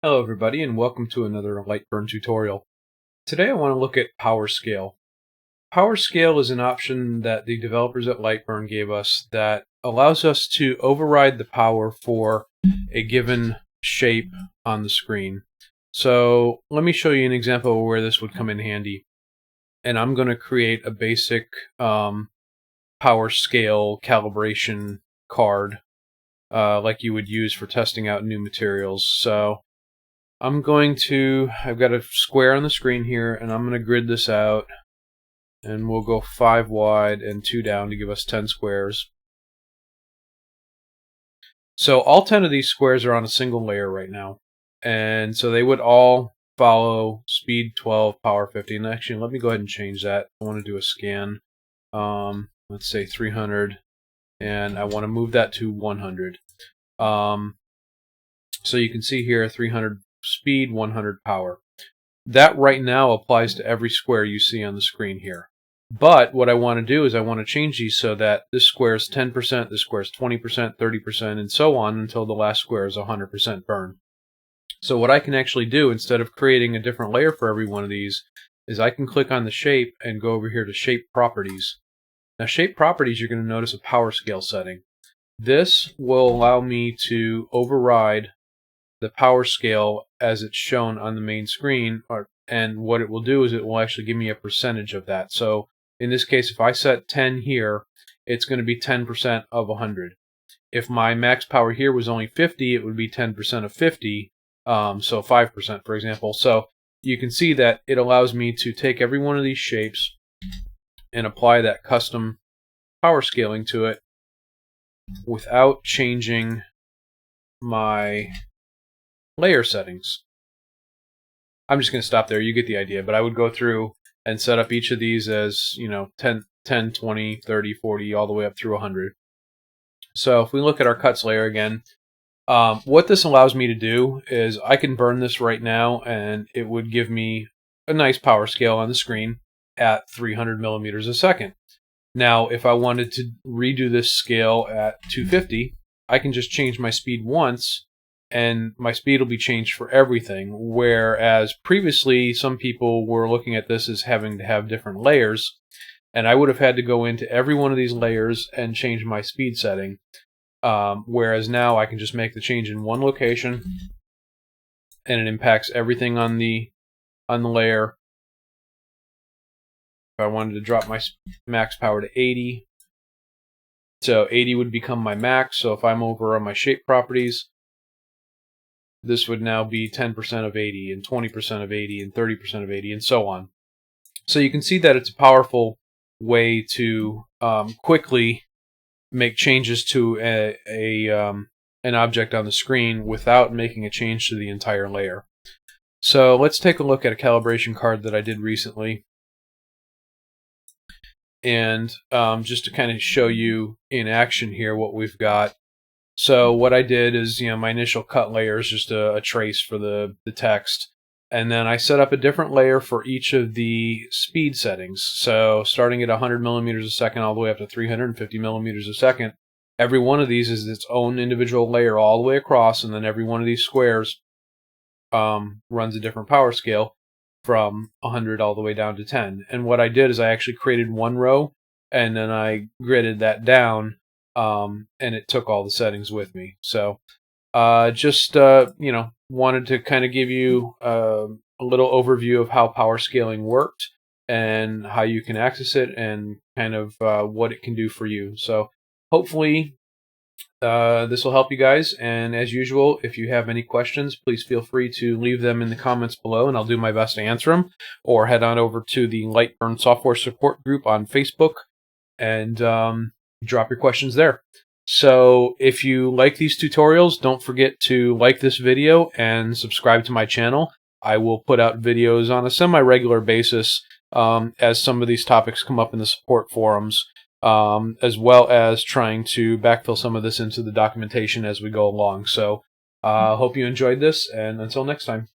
Hello everybody and welcome to another LightBurn tutorial. Today I want to look at power scale. Power scale is an option that the developers at LightBurn gave us that allows us to override the power for a given shape on the screen. So let me show you an example of where this would come in handy. And I'm going to create a basic power scale calibration card like you would use for testing out new materials. So I've got a square on the screen here, and I'm going to grid this out, and we'll go 5 wide and 2 down to give us 10 squares. So all 10 of these squares are on a single layer right now, and so they would all follow speed 12, power 50. And actually, let me go ahead and change that. I want to do a scan. Let's say 300, and I want to move that to 100. So you can see here 300 speed, 100 power. That right now applies to every square you see on the screen here. But what I want to do is I want to change these so that this square is 10%, this square is 20%, 30%, and so on until the last square is 100% burn. So what I can actually do, instead of creating a different layer for every one of these, is I can click on the shape and go over here to Shape Properties. Now Shape Properties, you're going to notice a power scale setting. This will allow me to override the power scale as it's shown on the main screen, and what it will do is it will actually give me a percentage of that. So in this case, if I set 10 here, it's going to be 10% of 100. If my max power here was only 50, it would be 10% of 50, so 5% for example. So you can see that it allows me to take every one of these shapes and apply that custom power scaling to it without changing my layer settings. I'm just going to stop there. You get the idea. But I would go through and set up each of these as, 10, 20, 30, 40, all the way up through 100. So if we look at our cuts layer again, what this allows me to do is I can burn this right now, and it would give me a nice power scale on the screen at 300 millimeters a second. Now, if I wanted to redo this scale at 250, I can just change my speed once, and my speed will be changed for everything, whereas previously some people were looking at this as having to have different layers, and I would have had to go into every one of these layers and change my speed setting, whereas now I can just make the change in one location, and it impacts everything on the layer. If I wanted to drop my max power to 80, so 80 would become my max. So if I'm over on my shape properties, this would now be 10% of 80, and 20% of 80, and 30% of 80, and so on. So you can see that it's a powerful way to quickly make changes to an object on the screen without making a change to the entire layer. So let's take a look at a calibration card that I did recently. And just to kind of show you in action here what we've got. So what I did is, my initial cut layer is just a trace for the text. And then I set up a different layer for each of the speed settings. So starting at 100 millimeters a second all the way up to 350 millimeters a second. Every one of these is its own individual layer all the way across, and then every one of these squares runs a different power scale from 100 all the way down to 10. And what I did is I actually created one row, and then I gridded that down, and it took all the settings with me. So just wanted to kind of give you a little overview of how power scaling worked and how you can access it and kind of what it can do for you. So hopefully this will help you guys, and as usual, if you have any questions, please feel free to leave them in the comments below, and I'll do my best to answer them, or head on over to the LightBurn software support group on Facebook and drop your questions there. So if you like these tutorials, don't forget to like this video and subscribe to my channel. I will put out videos on a semi-regular basis as some of these topics come up in the support forums, as well as trying to backfill some of this into the documentation as we go along. So hope you enjoyed this, and until next time.